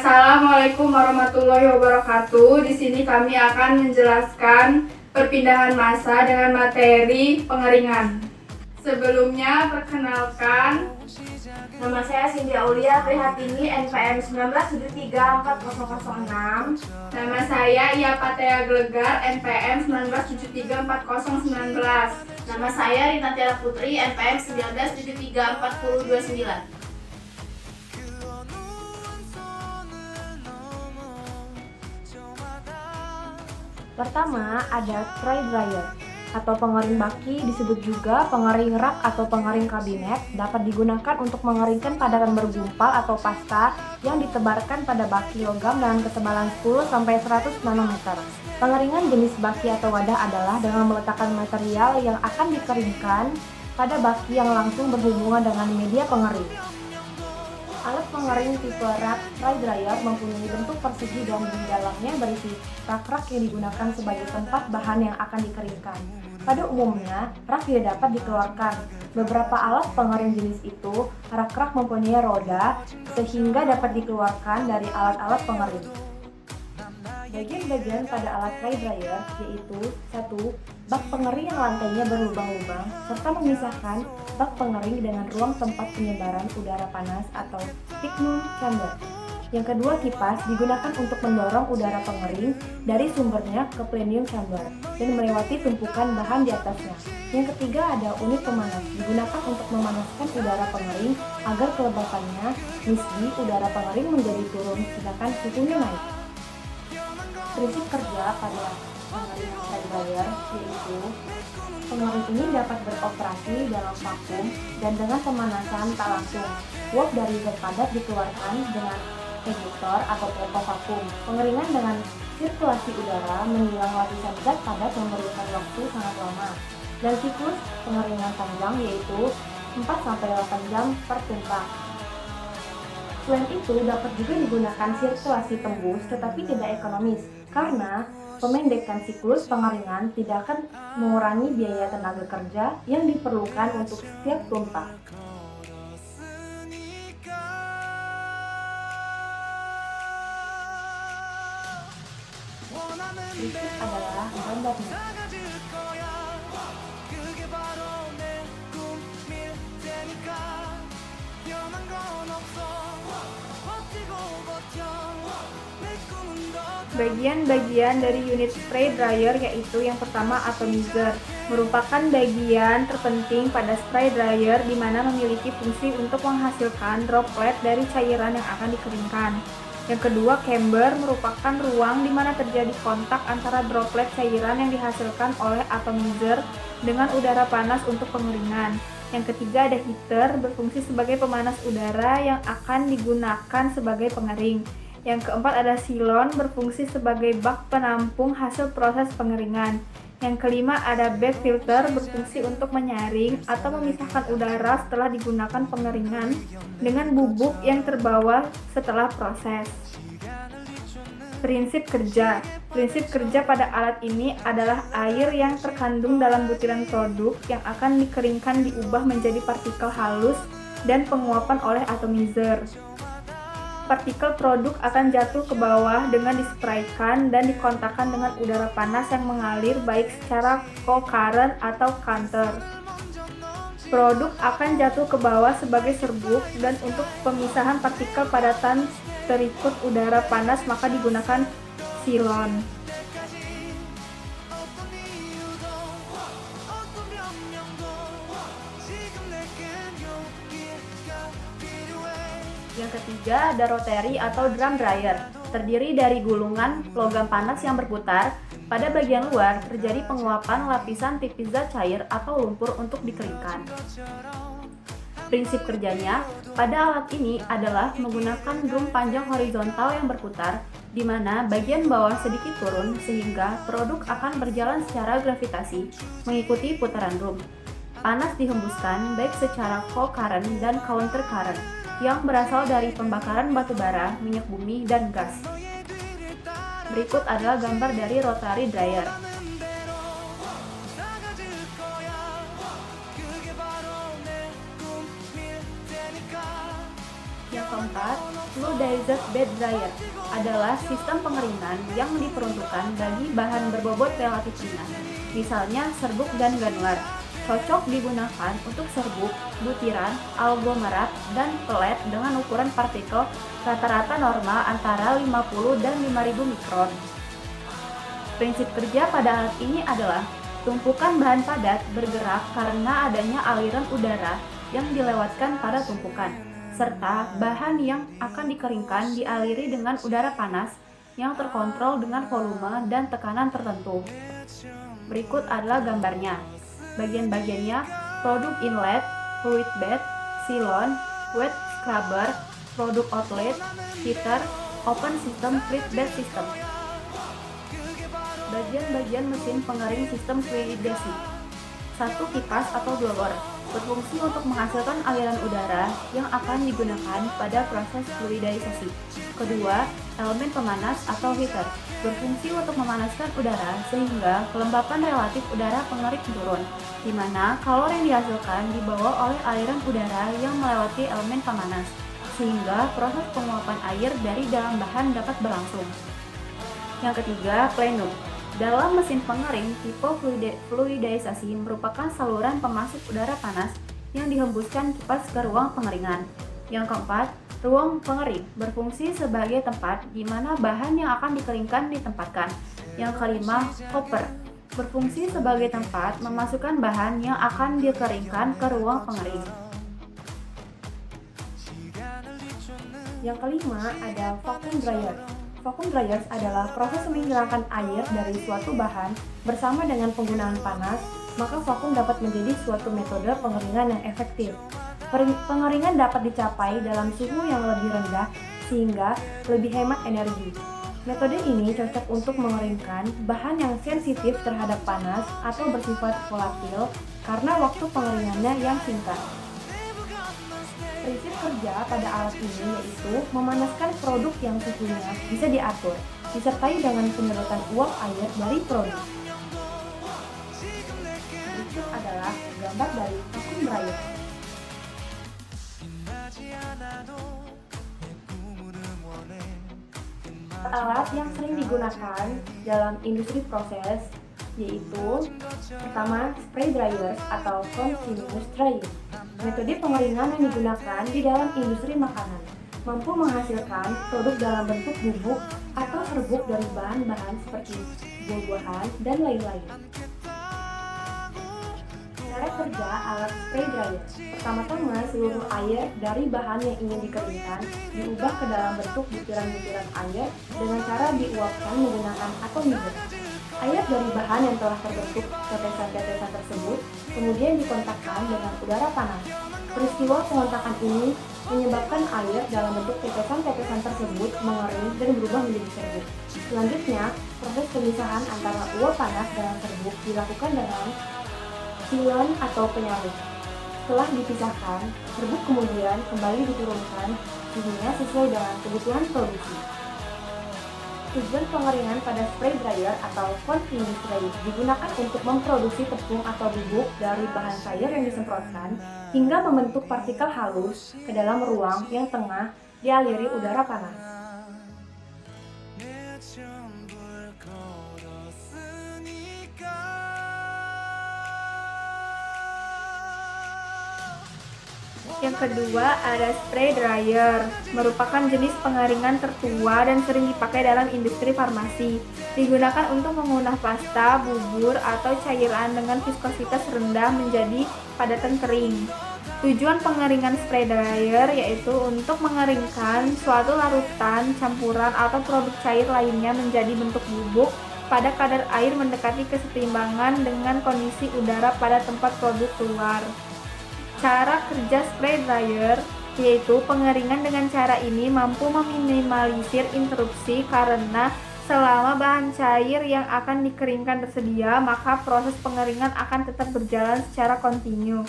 Assalamualaikum warahmatullahi wabarakatuh. Di sini kami akan menjelaskan perpindahan massa dengan materi pengeringan. Sebelumnya, perkenalkan, Nama saya Cindy Aulia Prihatini, NPM 19734006. nama saya Iapatea Glegar, NPM 19734019. Nama saya Rina Tiara Putri, NPM 19734029. Pertama ada spray dryer atau pengering baki, disebut juga pengering rak atau pengering kabinet, dapat digunakan untuk mengeringkan padaran bergumpal atau pasta yang ditebarkan pada baki logam dengan ketebalan 10-100 nanometer. Pengeringan jenis baki atau wadah adalah dengan meletakkan material yang akan dikeringkan pada baki yang langsung berhubungan dengan media pengering. Alat pengering tipe rak spray dryer mempunyai bentuk persegi dan di dalamnya berisi rak-rak yang digunakan sebagai tempat bahan yang akan dikeringkan. Pada umumnya, rak tidak dapat dikeluarkan. Beberapa alat pengering jenis itu, rak-rak mempunyai roda sehingga dapat dikeluarkan dari alat-alat pengering. Bagian-bagian pada alat spray dryer yaitu 1. Bak pengering yang lantainya berlubang-lubang serta memisahkan bak pengering dengan ruang tempat penyebaran udara panas atau Picknum chamber. Yang kedua, kipas digunakan untuk mendorong udara pengering dari sumbernya ke plenum chamber dan melewati tumpukan bahan di atasnya. Yang ketiga, ada unit pemanas digunakan untuk memanaskan udara pengering agar kelembapannya nisbi udara pengering menjadi turun sedangkan suhunya naik. Prinsip kerja pada pengering spray dryer yaitu pengering ini dapat beroperasi dalam vakum dan dengan pemanasan tak langsung. Uap dari zat padat dikeluarkan dengan ejector atau pompa vakum. Pengeringan dengan sirkulasi udara mengilang lapisan zat padat memerlukan waktu sangat lama. Dan siklus pengeringan panjang yaitu 4-8 jam per tumpah. Selain itu, dapat juga digunakan sirkulasi tembus tetapi tidak ekonomis karena memendekkan siklus pengeringan tidak akan mengurangi biaya tenaga kerja yang diperlukan untuk setiap tumpah. Berikut adalah gambarnya. Bagian-bagian dari unit spray dryer yaitu yang pertama atomizer, merupakan bagian terpenting pada spray dryer di mana memiliki fungsi untuk menghasilkan droplet dari cairan yang akan dikeringkan. Yang kedua, chamber merupakan ruang di mana terjadi kontak antara droplet cairan yang dihasilkan oleh atomizer dengan udara panas untuk pengeringan. Yang ketiga, ada heater, berfungsi sebagai pemanas udara yang akan digunakan sebagai pengering. Yang keempat, ada silon, berfungsi sebagai bak penampung hasil proses pengeringan. Yang kelima, ada bag filter, berfungsi untuk menyaring atau memisahkan udara setelah digunakan pengeringan dengan bubuk yang terbawa setelah proses. Prinsip kerja. Prinsip kerja pada alat ini adalah air yang terkandung dalam butiran produk yang akan dikeringkan diubah menjadi partikel halus dan penguapan oleh atomizer. Partikel produk akan jatuh ke bawah dengan dispraykan dan dikontakkan dengan udara panas yang mengalir baik secara co-current atau counter. Produk akan jatuh ke bawah sebagai serbuk dan untuk pemisahan partikel padatan terikut udara panas maka digunakan silon. Yang ketiga, ada rotary atau drum dryer, terdiri dari gulungan logam panas yang berputar. Pada bagian luar terjadi penguapan lapisan tipis zat cair atau lumpur untuk dikeringkan. Prinsip kerjanya pada alat ini adalah menggunakan drum panjang horizontal yang berputar, di mana bagian bawah sedikit turun sehingga produk akan berjalan secara gravitasi mengikuti putaran drum. Panas dihembuskan baik secara co-current dan counter current yang berasal dari pembakaran batu bara, minyak bumi, dan gas. Berikut adalah gambar dari rotary dryer. Yang keempat, Fluidized bed dryer adalah sistem pengeringan yang diperuntukkan bagi bahan berbobot relatif ringan, misalnya serbuk dan granular. Cocok digunakan untuk serbuk, butiran, aglomerat, dan pelet dengan ukuran partikel rata-rata normal antara 50 dan 5000 mikron. Prinsip kerja pada alat ini adalah tumpukan bahan padat bergerak karena adanya aliran udara yang dilewatkan pada tumpukan, serta bahan yang akan dikeringkan dialiri dengan udara panas yang terkontrol dengan volume dan tekanan tertentu. Berikut adalah gambarnya. Bagian-bagiannya produk inlet, fluid bed, silon, wet scrubber, produk outlet, heater, open system, fluid bed system. Bagian-bagian mesin pengering sistem fluidasi. 1. Kipas atau blower berfungsi untuk menghasilkan aliran udara yang akan digunakan pada proses fluidisasi. Kedua, elemen pemanas atau heater berfungsi untuk memanaskan udara sehingga kelembapan relatif udara pengering turun, di mana kalor yang dihasilkan dibawa oleh aliran udara yang melewati elemen pemanas, sehingga proses penguapan air dari dalam bahan dapat berlangsung. Yang ketiga, plenum. Dalam mesin pengering, tipe fluidisasi merupakan saluran pemasuk udara panas yang dihembuskan kipas ke ruang pengeringan. Yang keempat, ruang pengering berfungsi sebagai tempat di mana bahan yang akan dikeringkan ditempatkan. Yang kelima, hopper berfungsi sebagai tempat memasukkan bahan yang akan dikeringkan ke ruang pengering. Yang kelima ada vacuum dryer. Vacuum dryers adalah proses menghilangkan air dari suatu bahan bersama dengan penggunaan panas, maka vakum dapat menjadi suatu metode pengeringan yang efektif. Pengeringan dapat dicapai dalam suhu yang lebih rendah sehingga lebih hemat energi. Metode ini cocok untuk mengeringkan bahan yang sensitif terhadap panas atau bersifat volatil karena waktu pengeringannya yang singkat. Prinsip kerja pada alat ini yaitu memanaskan produk yang suhunya bisa diatur, disertai dengan penyedotan uap air dari produk. Berikut adalah gambar dari vacuum dryer. Alat yang sering digunakan dalam industri proses yaitu pertama, spray dryers atau continuous drying. Metode pengeringan yang digunakan di dalam industri makanan mampu menghasilkan produk dalam bentuk bubuk atau serbuk dari bahan-bahan seperti buah-buahan dan lain-lain. Cara kerja alat spray dryer. Pertama-tama, seluruh air dari bahan yang ingin dikeringkan diubah ke dalam bentuk butiran-butiran air dengan cara diuapkan menggunakan atomizer. Air dari bahan yang telah terbentuk tetesan-tetesan tersebut kemudian dikontakkan dengan udara panas. Peristiwa pengontakan ini menyebabkan air dalam bentuk tetesan-tetesan tersebut mengering dan berubah menjadi serbuk. Selanjutnya, proses pemisahan antara uap panas dengan serbuk dilakukan dengan silon atau penyalur. Setelah dipisahkan, serbuk kemudian kembali diturunkan suhunya sesuai dengan kebutuhan produksi. Tujuan pengeringan pada spray dryer atau continuous drying digunakan untuk memproduksi tepung atau bubuk dari bahan cair yang disemprotkan hingga membentuk partikel halus ke dalam ruang yang tengah dialiri udara panas. Yang kedua ada spray dryer, merupakan jenis pengeringan tertua dan sering dipakai dalam industri farmasi. Digunakan untuk mengunah pasta, bubur, atau cairan dengan viskositas rendah menjadi padatan kering. Tujuan pengeringan spray dryer yaitu untuk mengeringkan suatu larutan, campuran, atau produk cair lainnya menjadi bentuk bubuk pada kadar air mendekati kesetimbangan dengan kondisi udara pada tempat produk keluar. Cara kerja spray dryer yaitu pengeringan dengan cara ini mampu meminimalisir interupsi karena selama bahan cair yang akan dikeringkan tersedia, maka proses pengeringan akan tetap berjalan secara kontinu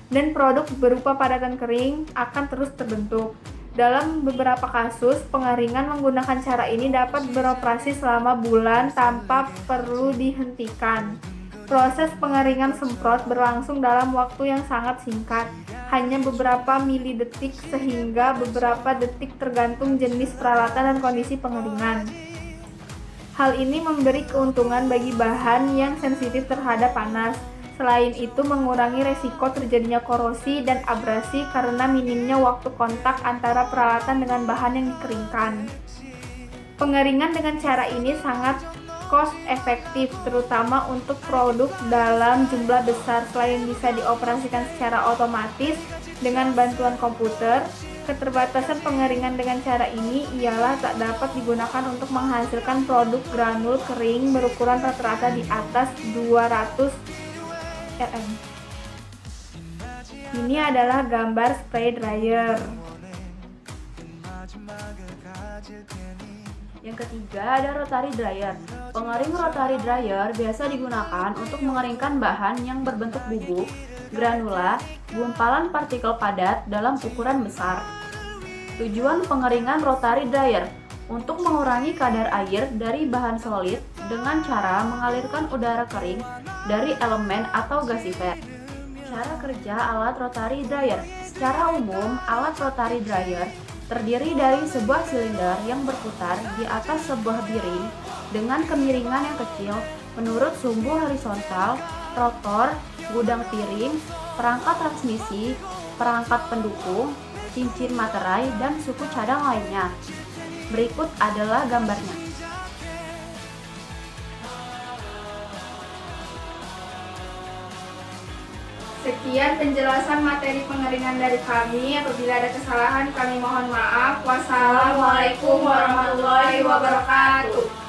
dan produk berupa padatan kering akan terus terbentuk. Dalam beberapa kasus, pengeringan menggunakan cara ini dapat beroperasi selama bulan tanpa perlu dihentikan. Proses pengeringan semprot berlangsung dalam waktu yang sangat singkat, hanya beberapa milidetik sehingga beberapa detik tergantung jenis peralatan dan kondisi pengeringan. Hal ini memberi keuntungan bagi bahan yang sensitif terhadap panas. Selain itu mengurangi resiko terjadinya korosi dan abrasi karena minimnya waktu kontak antara peralatan dengan bahan yang dikeringkan. Pengeringan dengan cara ini sangat cost efektif, terutama untuk produk dalam jumlah besar. Selain bisa dioperasikan secara otomatis dengan bantuan komputer, keterbatasan pengeringan dengan cara ini ialah tak dapat digunakan untuk menghasilkan produk granul kering berukuran rata-rata di atas 200 rm. Ini adalah gambar spray dryer. Yang ketiga ada rotary dryer. Pengering rotary dryer biasa digunakan untuk mengeringkan bahan yang berbentuk bubuk, granula, gumpalan partikel padat dalam ukuran besar. Tujuan pengeringan rotary dryer untuk mengurangi kadar air dari bahan solid dengan cara mengalirkan udara kering dari elemen atau gasifer. Cara kerja alat rotary dryer. Secara umum, alat rotary dryer terdiri dari sebuah silinder yang berputar di atas sebuah biring dengan kemiringan yang kecil menurut sumbu horizontal, rotor, gudang piring, perangkat transmisi, perangkat pendukung, cincin materai, dan suku cadang lainnya. Berikut adalah gambarnya. Sekian penjelasan materi pengeringan dari kami. Apabila ada kesalahan, kami mohon maaf. Wassalamualaikum warahmatullahi wabarakatuh.